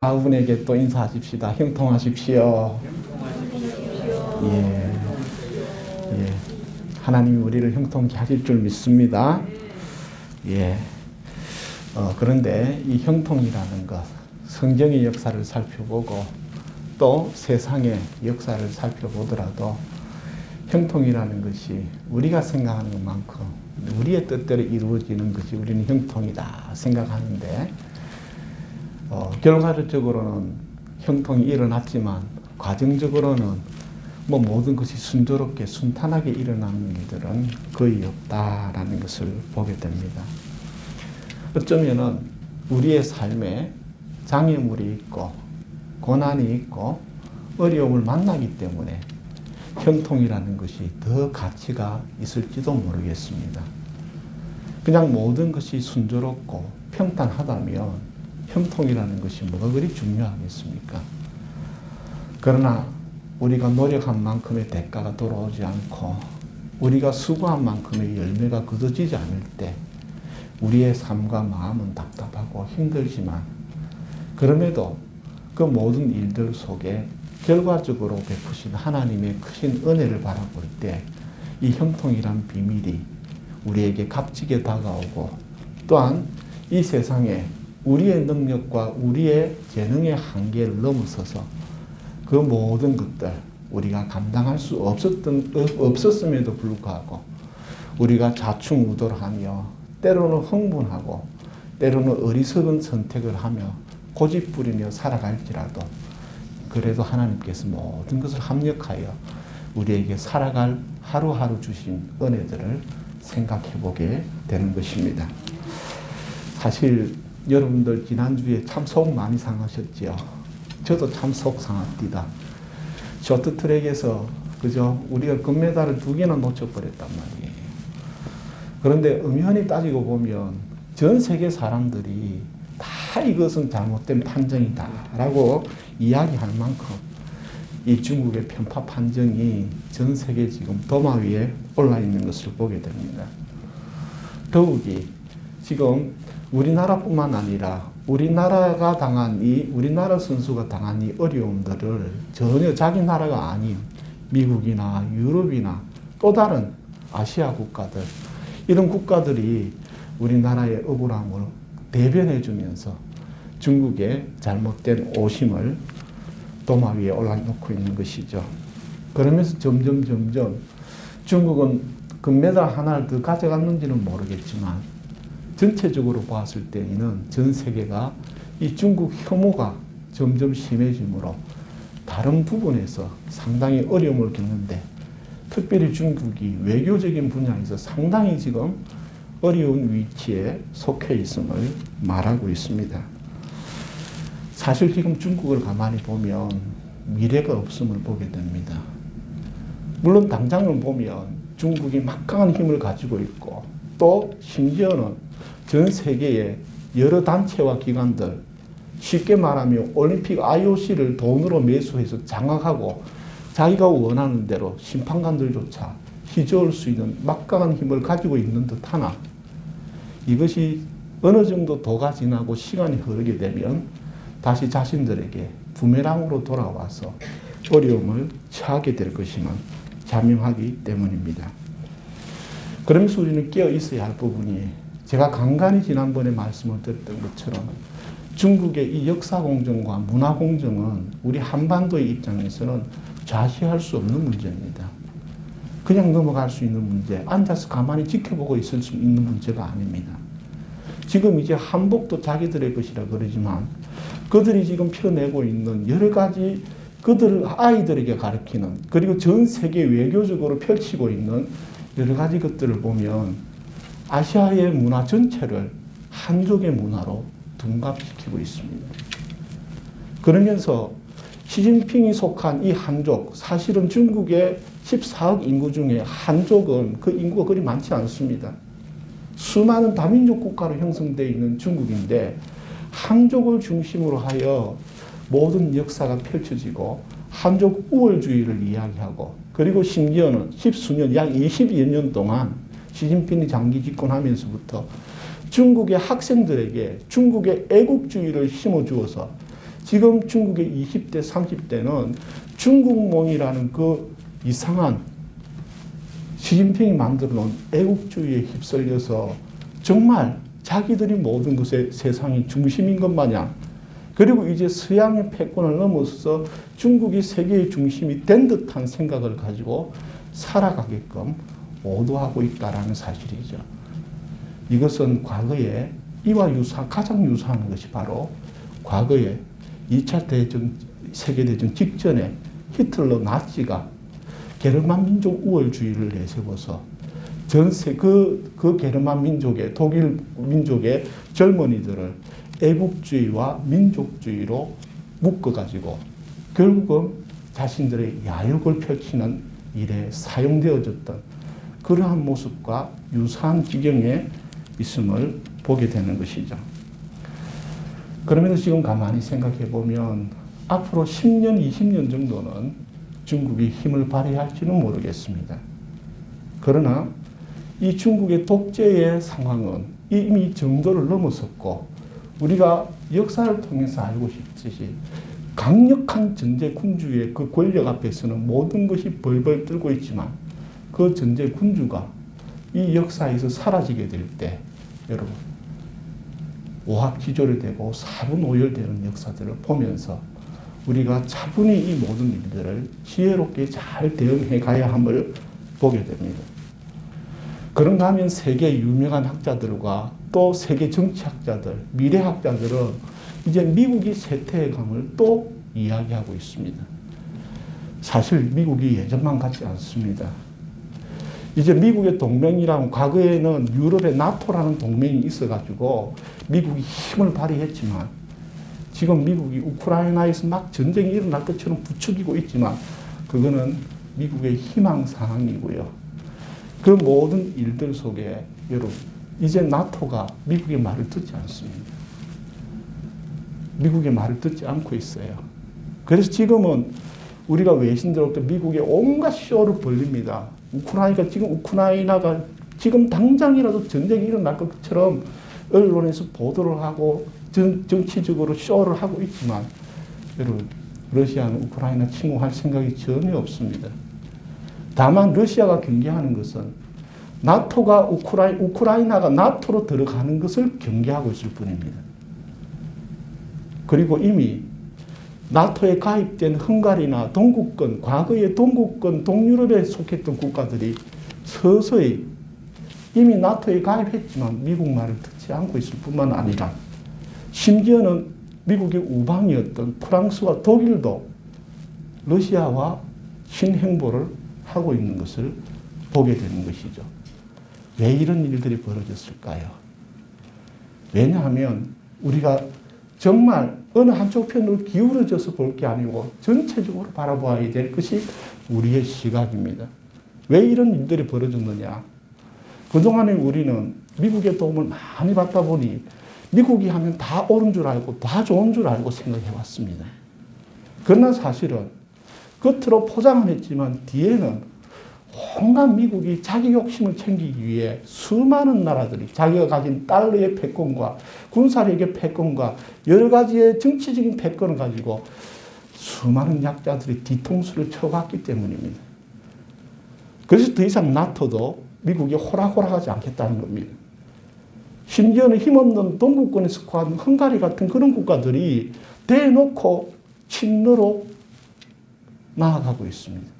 아우분에게 또 인사하십시다. 형통하십시오. 예, 예. 하나님이 우리를 형통케 하실 줄 믿습니다. 예. 그런데 이 형통이라는 것, 성경의 역사를 살펴보고 또 세상의 역사를 살펴보더라도 형통이라는 것이 우리가 생각하는 것만큼 우리의 뜻대로 이루어지는 것이 우리는 형통이다 생각하는데 결과적으로는 형통이 일어났지만 과정적으로는 모든 것이 순조롭게 순탄하게 일어나는 일들은 거의 없다라는 것을 보게 됩니다. 어쩌면은 우리의 삶에 장애물이 있고 고난이 있고 어려움을 만나기 때문에 형통이라는 것이 더 가치가 있을지도 모르겠습니다. 그냥 모든 것이 순조롭고 평탄하다면 형통이라는 것이 뭐가 그리 중요하겠습니까? 그러나 우리가 노력한 만큼의 대가가 돌아오지 않고 우리가 수고한 만큼의 열매가 거둬지지 않을 때 우리의 삶과 마음은 답답하고 힘들지만 그럼에도 그 모든 일들 속에 결과적으로 베푸신 하나님의 크신 은혜를 바라볼 때 이 형통이란 비밀이 우리에게 값지게 다가오고 또한 이 세상에 우리의 능력과 우리의 재능의 한계를 넘어서서 그 모든 것들 우리가 감당할 수 없었음에도 불구하고 우리가 좌충우돌하며 때로는 흥분하고 때로는 어리석은 선택을 하며 고집부리며 살아갈지라도 그래도 하나님께서 모든 것을 합력하여 우리에게 살아갈 하루하루 주신 은혜들을 생각해 보게 되는 것입니다. 사실 여러분들 지난주에 참 속 많이 상하셨죠. 저도 참 속 상합니다. 쇼트트랙에서 그죠? 우리가 금메달을 2개나 놓쳐버렸단 말이에요. 그런데 엄연히 따지고 보면 전 세계 사람들이 다 이것은 잘못된 판정이다라고 이야기할 만큼 이 중국의 편파 판정이 전 세계 지금 도마 위에 올라 있는 것을 보게 됩니다. 더욱이 지금 우리나라뿐만 아니라 우리나라가 당한 우리나라 선수가 당한 이 어려움들을 전혀 자기 나라가 아닌 미국이나 유럽이나 또 다른 아시아 국가들 이런 국가들이 우리나라의 억울함을 대변해 주면서 중국의 잘못된 오심을 도마 위에 올려놓고 있는 것이죠. 그러면서 점점 중국은 금메달 하나를 더 가져갔는지는 모르겠지만 전체적으로 봤을 때에는 전 세계가 이 중국 혐오가 점점 심해지므로 다른 부분에서 상당히 어려움을 겪는데 특별히 중국이 외교적인 분야에서 상당히 지금 어려운 위치에 속해 있음을 말하고 있습니다. 사실 지금 중국을 가만히 보면 미래가 없음을 보게 됩니다. 물론 당장을 보면 중국이 막강한 힘을 가지고 있고 또 심지어는 전 세계의 여러 단체와 기관들 쉽게 말하면 올림픽 IOC를 돈으로 매수해서 장악하고 자기가 원하는 대로 심판관들조차 휘저을 수 있는 막강한 힘을 가지고 있는 듯 하나 이것이 어느 정도 도가 지나고 시간이 흐르게 되면 다시 자신들에게 부메랑으로 돌아와서 어려움을 처하게 될 것임은 자명하기 때문입니다. 그러면서 우리는 깨어 있어야 할 부분이 제가 간간히 지난번에 말씀을 드렸던 것처럼 중국의 이 역사 공정과 문화 공정은 우리 한반도의 입장에서는 좌시할 수 없는 문제입니다. 그냥 넘어갈 수 있는 문제, 앉아서 가만히 지켜보고 있을 수 있는 문제가 아닙니다. 지금 이제 한복도 자기들의 것이라 그러지만 그들이 지금 펴내고 있는 여러 가지 그들 아이들에게 가르치는 그리고 전 세계 외교적으로 펼치고 있는 여러 가지 것들을 보면 아시아의 문화 전체를 한족의 문화로 둔갑시키고 있습니다. 그러면서 시진핑이 속한 이 한족, 사실은 중국의 14억 인구 중에 한족은 그 인구가 그리 많지 않습니다. 수많은 다민족 국가로 형성되어 있는 중국인데 한족을 중심으로 하여 모든 역사가 펼쳐지고 한족 우월주의를 이야기하고 그리고 심지어는 십수년, 약 20여 년 동안 시진핑이 장기 집권하면서부터 중국의 학생들에게 중국의 애국주의를 심어주어서 지금 중국의 20대, 30대는 중국몽이라는 그 이상한 시진핑이 만들어 놓은 애국주의에 휩쓸려서 정말 자기들이 모든 것의 세상의 중심인 것 마냥, 그리고 이제 서양의 패권을 넘어서 중국이 세계의 중심이 된 듯한 생각을 가지고 살아가게끔 오도하고 있다는 사실이죠. 이것은 과거에 이와 가장 유사한 것이 바로 과거에 2차 세계대전 직전에 히틀러 나치가 게르만 민족 우월주의를 내세워서 그 게르만 민족의, 독일 민족의 젊은이들을 애국주의와 민족주의로 묶어가지고 결국은 자신들의 야욕을 펼치는 일에 사용되어졌던 그러한 모습과 유사한 지경에 있음을 보게 되는 것이죠. 그러면서 지금 가만히 생각해 보면 앞으로 10년, 20년 정도는 중국이 힘을 발휘할지는 모르겠습니다. 그러나 이 중국의 독재의 상황은 이미 정도를 넘어섰고 우리가 역사를 통해서 알고 있듯이 강력한 전제 군주의 그 권력 앞에서는 모든 것이 벌벌 떨고 있지만 그 전제 군주가 이 역사에서 사라지게 될 때 여러분 오합지졸이 되고 사분오열되는 역사들을 보면서 우리가 차분히 이 모든 일들을 지혜롭게 잘 대응해 가야 함을 보게 됩니다. 그런가 하면 세계 유명한 학자들과 또 세계 정치학자들, 미래학자들은 이제 미국이 쇠퇴해감을 또 이야기하고 있습니다. 사실 미국이 예전만 같지 않습니다. 이제 미국의 동맹이라면 과거에는 유럽의 나토라는 동맹이 있어가지고 미국이 힘을 발휘했지만 지금 미국이 우크라이나에서 막 전쟁이 일어날 것처럼 부추기고 있지만 그거는 미국의 희망사항이고요. 그 모든 일들 속에 여러분 이제 나토가 미국의 말을 듣지 않습니다. 미국의 말을 듣지 않고 있어요. 그래서 지금은 우리가 외신들로부터 미국의 온갖 쇼를 벌립니다. 우크라이나가 지금 당장이라도 전쟁이 일어날 것처럼 언론에서 보도를 하고 정치적으로 쇼를 하고 있지만 여러분 러시아는 우크라이나 침공할 생각이 전혀 없습니다. 다만 러시아가 경계하는 것은 나토가 우크라이나가 나토로 들어가는 것을 경계하고 있을 뿐입니다. 그리고 이미 나토에 가입된 헝가리나 동구권, 과거의 동구권, 동유럽에 속했던 국가들이 서서히 이미 나토에 가입했지만 미국 말을 듣지 않고 있을 뿐만 아니라 심지어는 미국의 우방이었던 프랑스와 독일도 러시아와 신행보를 하고 있는 것을 보게 되는 것이죠. 왜 이런 일들이 벌어졌을까요? 왜냐하면 우리가 정말 어느 한쪽 편으로 기울어져서 볼 게 아니고 전체적으로 바라봐야 될 것이 우리의 시각입니다. 왜 이런 일들이 벌어졌느냐? 그동안에 우리는 미국의 도움을 많이 받다 보니 미국이 하면 다 옳은 줄 알고 다 좋은 줄 알고 생각해 왔습니다. 그러나 사실은 겉으로 포장은 했지만 뒤에는 온갖 미국이 자기 욕심을 챙기기 위해 수많은 나라들이 자기가 가진 달러의 패권과 군사력의 패권과 여러 가지의 정치적인 패권을 가지고 수많은 약자들이 뒤통수를 쳐왔기 때문입니다. 그래서 더 이상 나토도 미국이 호락호락하지 않겠다는 겁니다. 심지어는 힘없는 동구권에 속한 헝가리 같은 그런 국가들이 대놓고 친러로 나아가고 있습니다.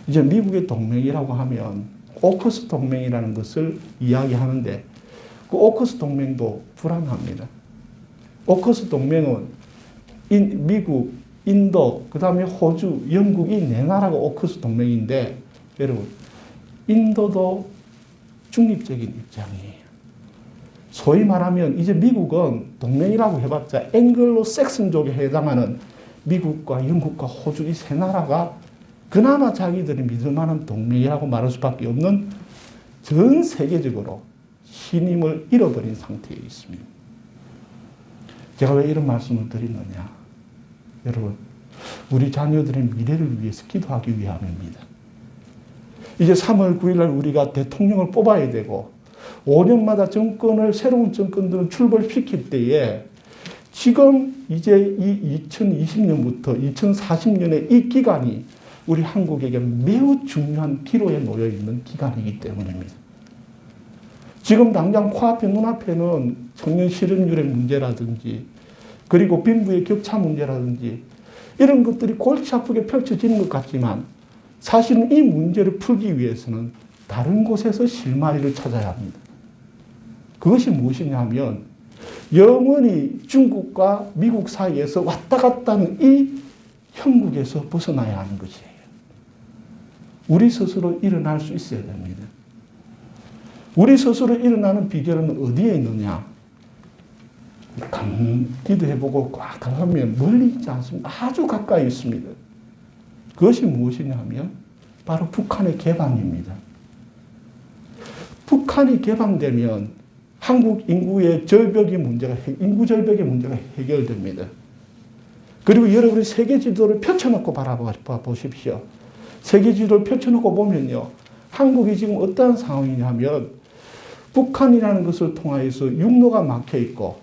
이제 미국의 동맹이라고 하면 오커스 동맹이라는 것을 이야기하는데 그 오커스 동맹도 불안합니다. 오커스 동맹은 미국, 인도, 그 다음에 호주, 영국 이 네 나라가 오커스 동맹인데 여러분 인도도 중립적인 입장이에요. 소위 말하면 이제 미국은 동맹이라고 해봤자 앵글로 섹슨족에 해당하는 미국과 영국과 호주 이 세 나라가 그나마 자기들이 믿을 만한 동맹이라고 말할 수밖에 없는 전 세계적으로 신임을 잃어버린 상태에 있습니다. 제가 왜 이런 말씀을 드리느냐? 여러분, 우리 자녀들의 미래를 위해서 기도하기 위함입니다. 이제 3월 9일 날 우리가 대통령을 뽑아야 되고 5년마다 새로운 정권들을 출범시킬 때에 지금 이제 이 2020년부터 2040년의 이 기간이 우리 한국에게 매우 중요한 기로에 놓여 있는 기간이기 때문입니다. 지금 당장 코앞에 눈앞에는 청년 실업률의 문제라든지 그리고 빈부의 격차 문제라든지 이런 것들이 골치 아프게 펼쳐지는 것 같지만 사실은 이 문제를 풀기 위해서는 다른 곳에서 실마리를 찾아야 합니다. 그것이 무엇이냐 하면 영원히 중국과 미국 사이에서 왔다 갔다 하는 이 형국에서 벗어나야 하는 것이에요. 우리 스스로 일어날 수 있어야 됩니다. 우리 스스로 일어나는 비결은 어디에 있느냐? 기도해보고 꽉 하면 멀리 있지 않습니다. 아주 가까이 있습니다. 그것이 무엇이냐 하면 바로 북한의 개방입니다. 북한이 개방되면 한국 인구의 절벽의 문제가, 인구 절벽의 문제가 해결됩니다. 그리고 여러분이 세계 지도를 펼쳐놓고 바라보십시오. 세계 지도를 펼쳐놓고 보면요. 한국이 지금 어떠한 상황이냐면 북한이라는 것을 통하여서 육로가 막혀 있고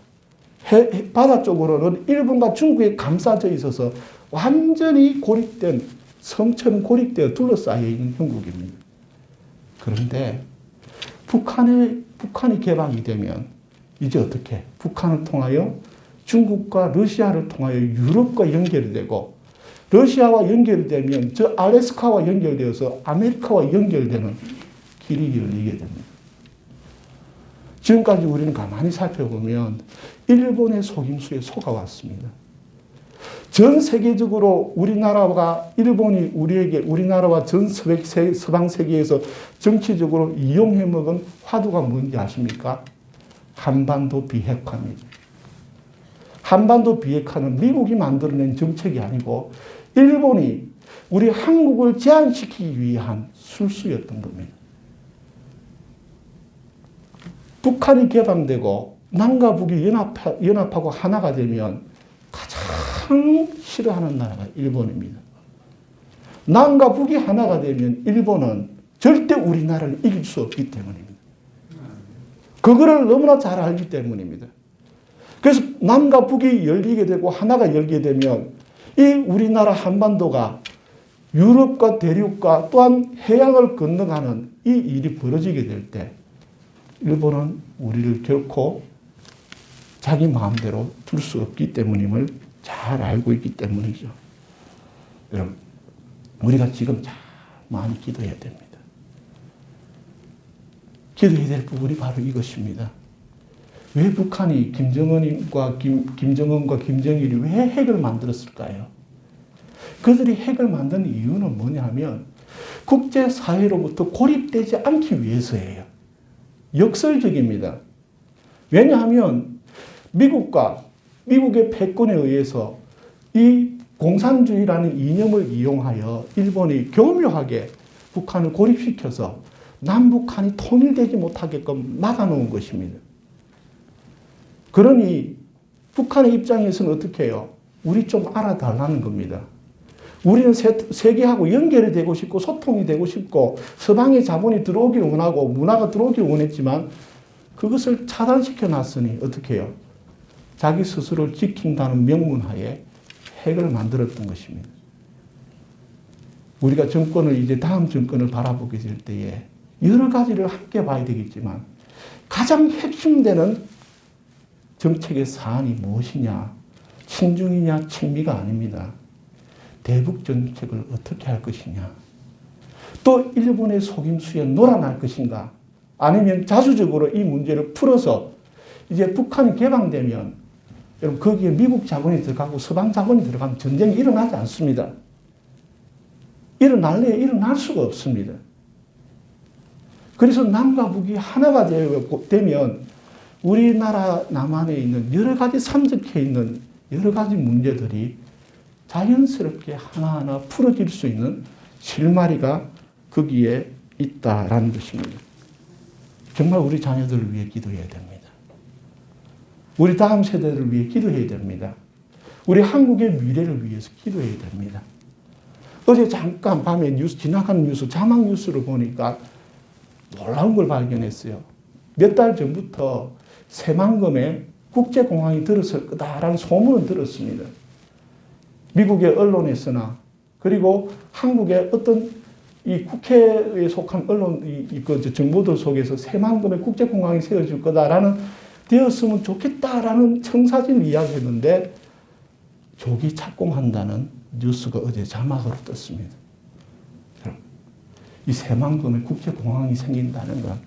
바다 쪽으로는 일본과 중국에 감싸져 있어서 완전히 고립된 섬처럼 고립되어 둘러싸여 있는 형국입니다. 그런데 북한이 개방이 되면 이제 어떻게? 북한을 통하여 중국과 러시아를 통하여 유럽과 연결이 되고 러시아와 연결되면 저 알래스카와 연결되어서 아메리카와 연결되는 길이 열리게 됩니다. 지금까지 우리는 가만히 살펴보면 일본의 속임수에 속아왔습니다. 전 세계적으로 우리나라가 일본이 우리나라와 전 서방 세계에서 정치적으로 이용해 먹은 화두가 뭔지 아십니까? 한반도 비핵화입니다. 한반도 비핵화는 미국이 만들어낸 정책이 아니고 일본이 우리 한국을 제한시키기 위한 술수였던 겁니다. 북한이 개방되고 남과 북이 연합하고 하나가 되면 가장 싫어하는 나라가 일본입니다. 남과 북이 하나가 되면 일본은 절대 우리나라를 이길 수 없기 때문입니다. 그거를 너무나 잘 알기 때문입니다. 그래서 남과 북이 열리게 되고 하나가 열게 되면 이 우리나라 한반도가 유럽과 대륙과 또한 해양을 건너가는 이 일이 벌어지게 될 때 일본은 우리를 결코 자기 마음대로 둘 수 없기 때문임을 잘 알고 있기 때문이죠. 여러분, 우리가 지금 참 많이 기도해야 됩니다. 기도해야 될 부분이 바로 이것입니다. 왜 북한이 김정은과 김정일이 왜 핵을 만들었을까요? 그들이 핵을 만든 이유는 뭐냐면 국제사회로부터 고립되지 않기 위해서예요. 역설적입니다. 왜냐하면 미국의 패권에 의해서 이 공산주의라는 이념을 이용하여 일본이 교묘하게 북한을 고립시켜서 남북한이 통일되지 못하게끔 막아놓은 것입니다. 그러니 북한의 입장에서는 어떻게 해요? 우리 좀 알아달라는 겁니다. 우리는 세계하고 연결이 되고 싶고 소통이 되고 싶고 서방의 자본이 들어오기를 원하고 문화가 들어오기를 원했지만 그것을 차단시켜 놨으니 어떻게 해요? 자기 스스로를 지킨다는 명분하에 핵을 만들었던 것입니다. 우리가 정권을 이제 다음 정권을 바라보게 될 때에 여러 가지를 함께 봐야 되겠지만 가장 핵심되는 정책의 사안이 무엇이냐? 친중이냐 친미가 아닙니다. 대북 정책을 어떻게 할 것이냐? 또 일본의 속임수에 놀아날 것인가? 아니면 자주적으로 이 문제를 풀어서 이제 북한이 개방되면 여러분 거기에 미국 자본이 들어가고 서방 자본이 들어가면 전쟁이 일어나지 않습니다. 일어날래야 일어날 수가 없습니다. 그래서 남과 북이 하나가 되면 우리나라 남한에 있는 여러 가지 산적해 있는 여러 가지 문제들이 자연스럽게 하나하나 풀어질 수 있는 실마리가 거기에 있다라는 것입니다. 정말 우리 자녀들을 위해 기도해야 됩니다. 우리 다음 세대를 위해 기도해야 됩니다. 우리 한국의 미래를 위해서 기도해야 됩니다. 어제 잠깐 밤에 지나가는 뉴스, 자막 뉴스를 보니까 놀라운 걸 발견했어요. 몇 달 전부터 새만금에 국제공항이 들었을 거다라는 소문은 들었습니다. 미국의 언론에서나 그리고 한국의 어떤 이 국회에 속한 언론, 정보들 속에서 새만금의 국제공항이 세워질 거다라는 되었으면 좋겠다라는 청사진을 이야기했는데 조기 착공한다는 뉴스가 어제 자막으로 떴습니다. 이 새만금의 국제공항이 생긴다는 건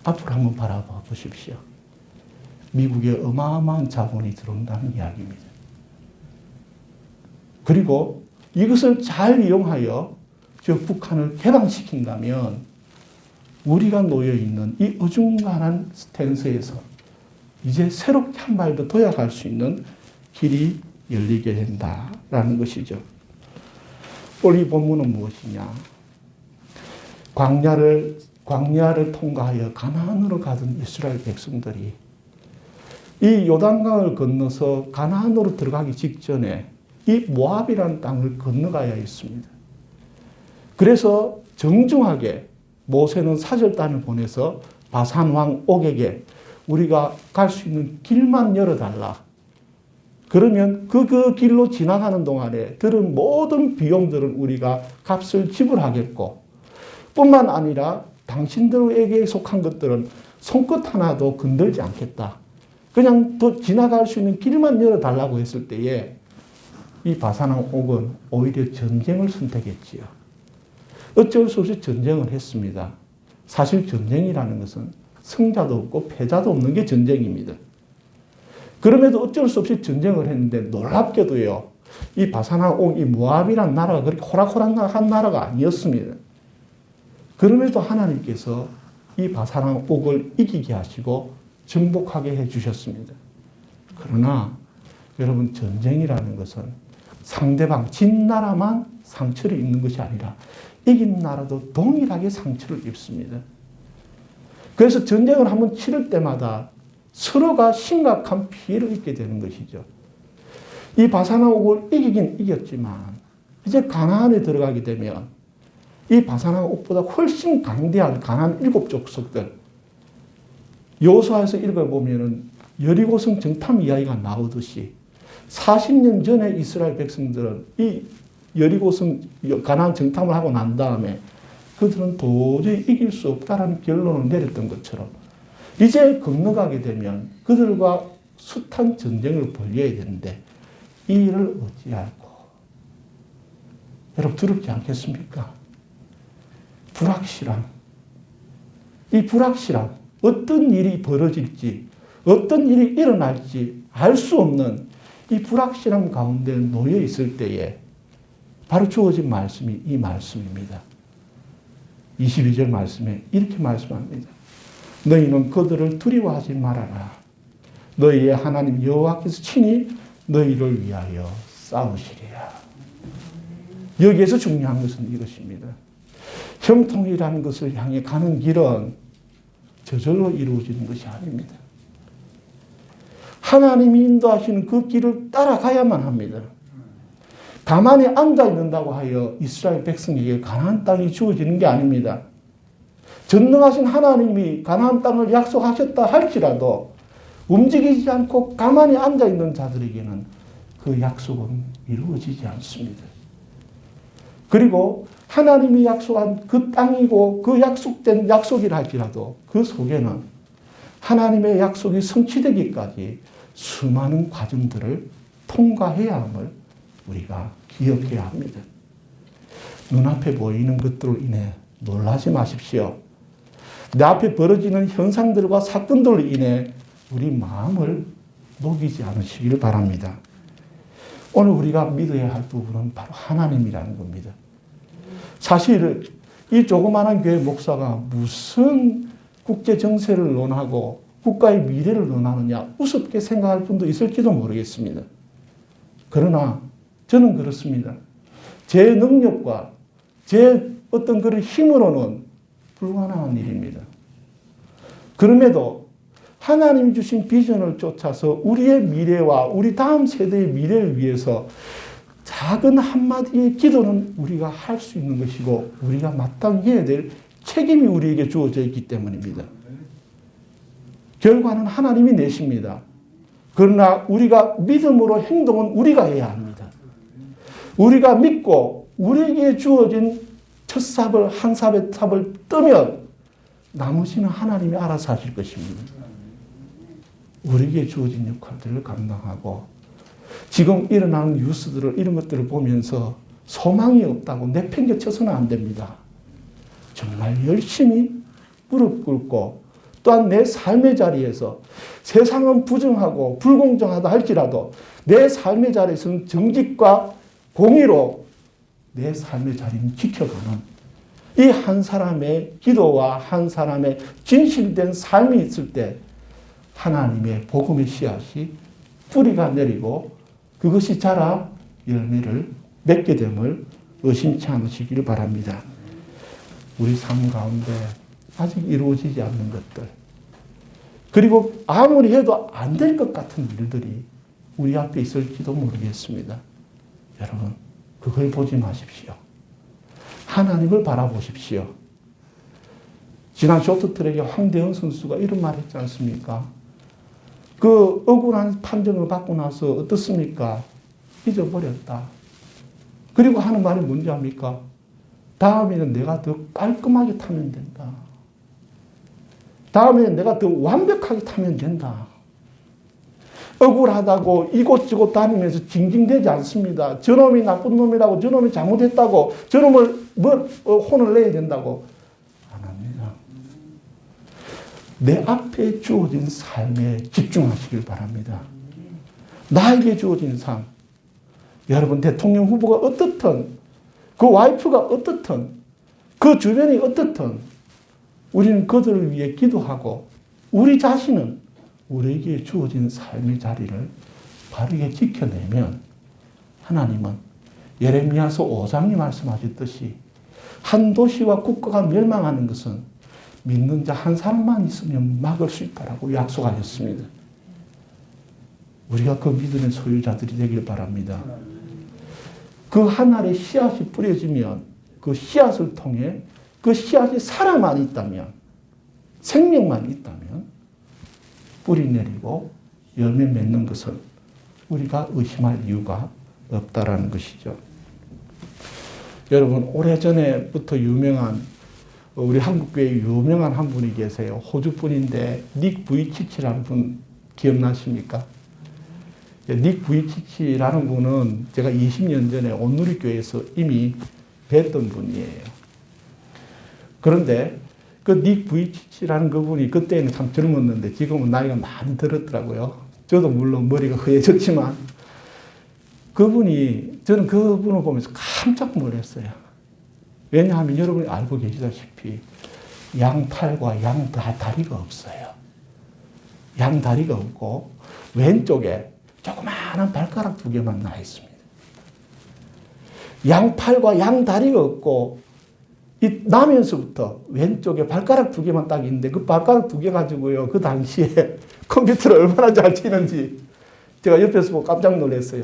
앞으로 한번 바라봐 보십시오. 미국에 어마어마한 자본이 들어온다는 이야기입니다. 그리고 이것을 잘 이용하여 저 북한을 개방시킨다면 우리가 놓여있는 이 어중간한 스탠스에서 이제 새롭게 한 발 더 도약할 수 있는 길이 열리게 된다라는 것이죠. 오늘 이 본문은 무엇이냐? 광야를 통과하여 가나안으로 가던 이스라엘 백성들이 이 요단강을 건너서 가나안으로 들어가기 직전에 이 모압이라는 땅을 건너가야 했습니다. 그래서 정중하게 모세는 사절단을 보내서 바산 왕 옥에게 우리가 갈 수 있는 길만 열어달라. 그러면 그 길로 지나가는 동안에 들은 모든 비용들은 우리가 값을 지불하겠고 뿐만 아니라 당신들에게 속한 것들은 손끝 하나도 건들지 않겠다. 그냥 더 지나갈 수 있는 길만 열어달라고 했을 때에 이 바산왕 옥은 오히려 전쟁을 선택했지요. 어쩔 수 없이 전쟁을 했습니다. 사실 전쟁이라는 것은 승자도 없고 패자도 없는 게 전쟁입니다. 그럼에도 어쩔 수 없이 전쟁을 했는데 놀랍게도요. 이 바산왕 옥, 이 모압이라는 나라가 그렇게 호락호락한 나라가 아니었습니다. 그럼에도 하나님께서 이 바산왕 옥을 이기게 하시고 정복하게 해주셨습니다. 그러나 여러분 전쟁이라는 것은 상대방 진 나라만 상처를 입는 것이 아니라 이긴 나라도 동일하게 상처를 입습니다. 그래서 전쟁을 한번 치를 때마다 서로가 심각한 피해를 입게 되는 것이죠. 이 바산왕 옥을 이기긴 이겼지만 이제 가나안에 들어가게 되면 이 바산왕 옥보다 훨씬 강대한 가나안 7족속들 여호수아에서 읽어보면 여리고성 정탐 이야기가 나오듯이 40년 전에 이스라엘 백성들은 이 여리고성 가나안 정탐을 하고 난 다음에 그들은 도저히 이길 수 없다라는 결론을 내렸던 것처럼 이제 건너가게 되면 그들과 숱한 전쟁을 벌여야 되는데 이 일을 어찌할꼬. 여러분 두렵지 않겠습니까? 불확실함. 이 불확실함. 어떤 일이 벌어질지 어떤 일이 일어날지 알 수 없는 이 불확실함 가운데 놓여 있을 때에 바로 주어진 말씀이 이 말씀입니다. 22절 말씀에 이렇게 말씀합니다. 너희는 그들을 두려워하지 말아라. 너희의 하나님 여호와께서 친히 너희를 위하여 싸우시리라. 여기에서 중요한 것은 이것입니다. 형통이라는 것을 향해 가는 길은 저절로 이루어지는 것이 아닙니다. 하나님이 인도하시는 그 길을 따라가야만 합니다. 가만히 앉아 있는다고 하여 이스라엘 백성에게 가나안 땅이 주어지는 게 아닙니다. 전능하신 하나님이 가나안 땅을 약속하셨다 할지라도 움직이지 않고 가만히 앉아 있는 자들에게는 그 약속은 이루어지지 않습니다. 그리고 하나님이 약속한 그 땅이고 그 약속된 약속이라 할지라도 그 속에는 하나님의 약속이 성취되기까지 수많은 과정들을 통과해야 함을 우리가 기억해야 합니다. 눈앞에 보이는 것들로 인해 놀라지 마십시오. 내 앞에 벌어지는 현상들과 사건들로 인해 우리 마음을 녹이지 않으시길 바랍니다. 오늘 우리가 믿어야 할 부분은 바로 하나님이라는 겁니다. 사실 이 조그마한 교회 목사가 무슨 국제 정세를 논하고 국가의 미래를 논하느냐 우습게 생각할 분도 있을지도 모르겠습니다. 그러나 저는 그렇습니다. 제 능력과 제 어떤 그런 힘으로는 불가능한 일입니다. 그럼에도 하나님 주신 비전을 쫓아서 우리의 미래와 우리 다음 세대의 미래를 위해서 작은 한마디의 기도는 우리가 할 수 있는 것이고 우리가 마땅히 해야 될 책임이 우리에게 주어져 있기 때문입니다. 결과는 하나님이 내십니다. 그러나 우리가 믿음으로 행동은 우리가 해야 합니다. 우리가 믿고 우리에게 주어진 첫 삽을 한 삽의 삽을 뜨면 나머지는 하나님이 알아서 하실 것입니다. 우리에게 주어진 역할들을 감당하고 지금 일어나는 뉴스들을 이런 것들을 보면서 소망이 없다고 내팽개쳐서는 안 됩니다. 정말 열심히 무릎 꿇고 또한 내 삶의 자리에서 세상은 부정하고 불공정하다 할지라도 내 삶의 자리에서는 정직과 공의로 내 삶의 자리는 지켜가는 이 한 사람의 기도와 한 사람의 진실된 삶이 있을 때 하나님의 복음의 씨앗이 뿌리가 내리고 그것이 자라 열매를 맺게 됨을 의심치 않으시기를 바랍니다. 우리 삶 가운데 아직 이루어지지 않는 것들 그리고 아무리 해도 안 될 것 같은 일들이 우리 앞에 있을지도 모르겠습니다. 여러분 그걸 보지 마십시오. 하나님을 바라보십시오. 지난 쇼트트랙에 황대현 선수가 이런 말 했지 않습니까? 그 억울한 판정을 받고 나서 어떻습니까? 잊어버렸다. 그리고 하는 말이 뭔지 압니까? 다음에는 내가 더 깔끔하게 타면 된다. 다음에는 내가 더 완벽하게 타면 된다. 억울하다고 이곳저곳 다니면서 징징대지 않습니다. 저놈이 나쁜 놈이라고 저놈이 잘못했다고 저놈을 혼을 내야 된다고 안 합니다. 내 앞에 주어진 삶에 집중하시길 바랍니다. 나에게 주어진 삶. 여러분 대통령 후보가 어떻든 그 와이프가 어떻든 그 주변이 어떻든 우리는 그들을 위해 기도하고 우리 자신은 우리에게 주어진 삶의 자리를 바르게 지켜내면 하나님은 예레미야서 5장이 말씀하셨듯이 한 도시와 국가가 멸망하는 것은 믿는 자 한 사람만 있으면 막을 수 있다라고 약속하셨습니다. 우리가 그 믿음의 소유자들이 되길 바랍니다. 그 한 알의 씨앗이 뿌려지면 그 씨앗을 통해 그 씨앗이 살아만 있다면 생명만 있다면 뿌리 내리고 열매 맺는 것은 우리가 의심할 이유가 없다라는 것이죠. 여러분 오래전에부터 유명한 우리 한국교회에 유명한 한 분이 계세요. 호주 분인데 닉 부이치치라는 분 기억나십니까? 닉 부이치치라는 분은 제가 20년 전에 온누리교회에서 이미 뵀던 분이에요. 그런데 그 닉 부이치치라는 그분이 그때는 참 젊었는데 지금은 나이가 많이 들었더라고요. 저도 물론 머리가 허해졌지만 저는 그분을 보면서 깜짝 놀랐어요. 왜냐하면 여러분이 알고 계시다시피 양팔과 양다리가 없어요. 양다리가 없고 왼쪽에 조그마한 발가락 2개만 나 있습니다. 양팔과 양다리가 없고 이 나면서부터 왼쪽에 발가락 2개만 딱 있는데 그 발가락 2개 가지고요. 그 당시에 컴퓨터를 얼마나 잘 치는지 제가 옆에서 보고 깜짝 놀랐어요.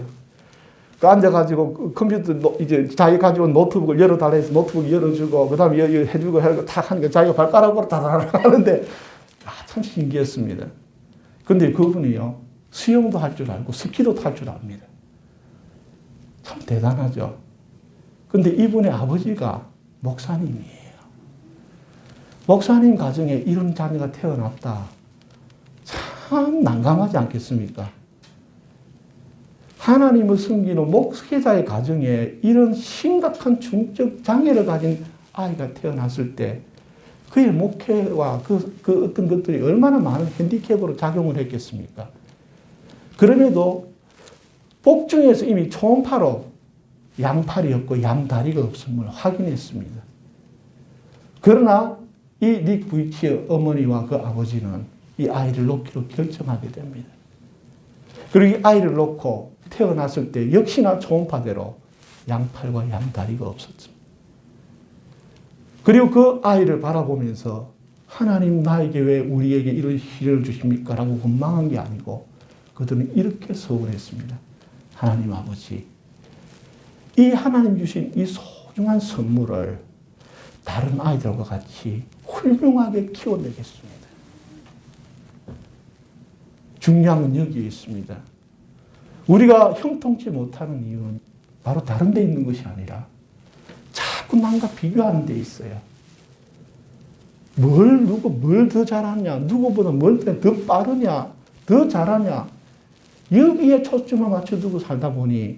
그 앉아가지고 컴퓨터 이제 자기 가지고 노트북을 열어달라 해서 노트북 열어주고 그 다음에 해주고 탁 하니까 자기가 발가락으로 다다닥 하는데 참 신기했습니다. 근데 그분이요. 수영도 할 줄 알고 스키도 탈 줄 압니다. 참 대단하죠. 근데 이분의 아버지가 목사님이에요. 목사님 가정에 이런 자녀가 태어났다. 참 난감하지 않겠습니까? 하나님을 섬기는 목회자의 가정에 이런 심각한 중적 장애를 가진 아이가 태어났을 때 그의 목회와 그 어떤 것들이 얼마나 많은 핸디캡으로 작용을 했겠습니까? 그럼에도 복중에서 이미 초음파로 양팔이 없고 양다리가 없음을 확인했습니다. 그러나 이 닉 부이치의 어머니와 그 아버지는 이 아이를 놓기로 결정하게 됩니다. 그리고 이 아이를 놓고 태어났을 때 역시나 초음파대로 양팔과 양다리가 없었습니다. 그리고 그 아이를 바라보면서 하나님 나에게 왜 우리에게 이런 시련을 주십니까? 라고 원망한 게 아니고 그들은 이렇게 서울했습니다. 하나님 아버지, 이 하나님 주신 이 소중한 선물을 다른 아이들과 같이 훌륭하게 키워내겠습니다. 중요한 여기에 있습니다. 우리가 형통치 못하는 이유는 바로 다른 데 있는 것이 아니라 자꾸 남과 비교하는 데 있어요. 뭘 더 잘하냐, 누구보다 뭘 더 빠르냐, 더 잘하냐, 여기에 초점을 맞춰두고 살다 보니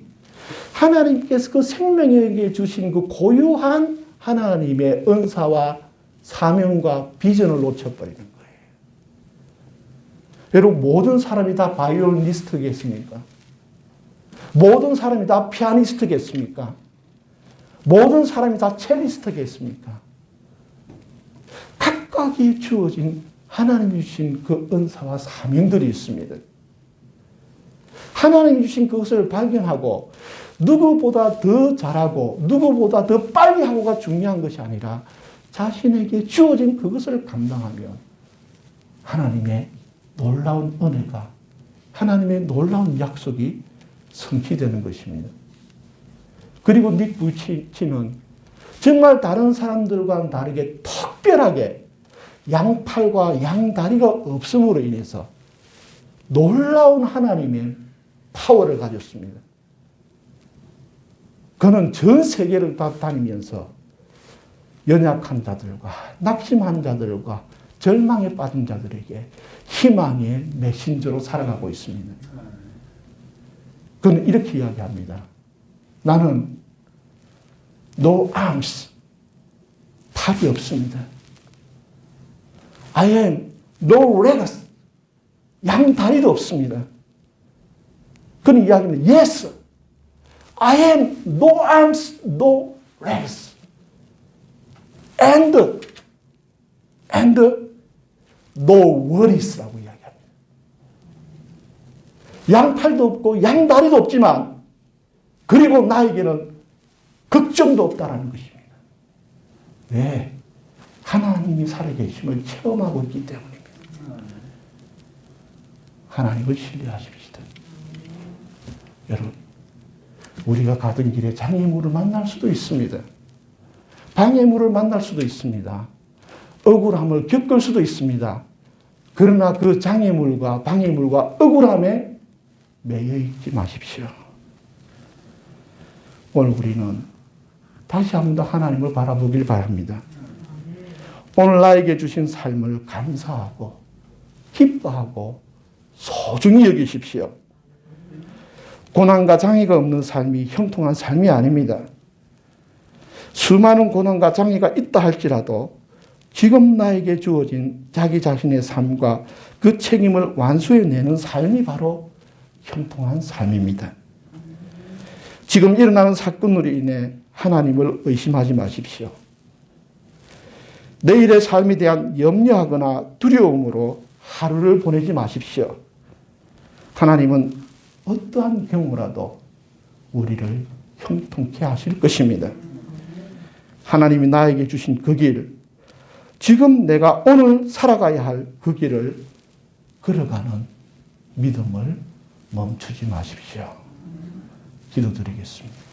하나님께서 그 생명에게 주신 그 고유한 하나님의 은사와 사명과 비전을 놓쳐버리는 거예요. 여러분, 모든 사람이 다 바이올리니스트겠습니까? 모든 사람이 다 피아니스트겠습니까? 모든 사람이 다 첼리스트겠습니까? 각각이 주어진 하나님이 주신 그 은사와 사명들이 있습니다. 하나님이 주신 그것을 발견하고 누구보다 더 잘하고 누구보다 더 빨리 하고가 중요한 것이 아니라 자신에게 주어진 그것을 감당하면 하나님의 놀라운 은혜가, 하나님의 놀라운 약속이 성취되는 것입니다. 그리고 닉 부치는 정말 다른 사람들과는 다르게 특별하게 양팔과 양다리가 없음으로 인해서 놀라운 하나님의 파워를 가졌습니다. 그는 전 세계를 다 다니면서 연약한 자들과 낙심한 자들과 절망에 빠진 자들에게 희망의 메신저로 살아가고 있습니다. 그는 이렇게 이야기합니다. 나는 no arms, 팔이 없습니다. I am no legs, 양다리도 없습니다. 그는 이야기합니다. Yes, I am no arms, no legs, and no worries라고 이야기합니다. 양팔도 없고 양다리도 없지만 그리고 나에게는 걱정도 없다라는 것입니다. 왜? 하나님이 살아계심을 체험하고 있기 때문입니다. 하나님을 신뢰하십시다. 여러분, 우리가 가던 길에 장애물을 만날 수도 있습니다. 방해물을 만날 수도 있습니다. 억울함을 겪을 수도 있습니다. 그러나 그 장애물과 방해물과 억울함에 매여 있지 마십시오. 오늘 우리는 다시 한 번 더 하나님을 바라보길 바랍니다. 오늘 나에게 주신 삶을 감사하고 기뻐하고 소중히 여기십시오. 고난과 장애가 없는 삶이 형통한 삶이 아닙니다. 수많은 고난과 장애가 있다 할지라도 지금 나에게 주어진 자기 자신의 삶과 그 책임을 완수해내는 삶이 바로 형통한 삶입니다. 지금 일어나는 사건으로 인해 하나님을 의심하지 마십시오. 내일의 삶에 대한 염려하거나 두려움으로 하루를 보내지 마십시오. 하나님은 어떠한 경우라도 우리를 형통케 하실 것입니다. 하나님이 나에게 주신 그 길, 지금 내가 오늘 살아가야 할 그 길을 걸어가는 믿음을 멈추지 마십시오. 기도드리겠습니다.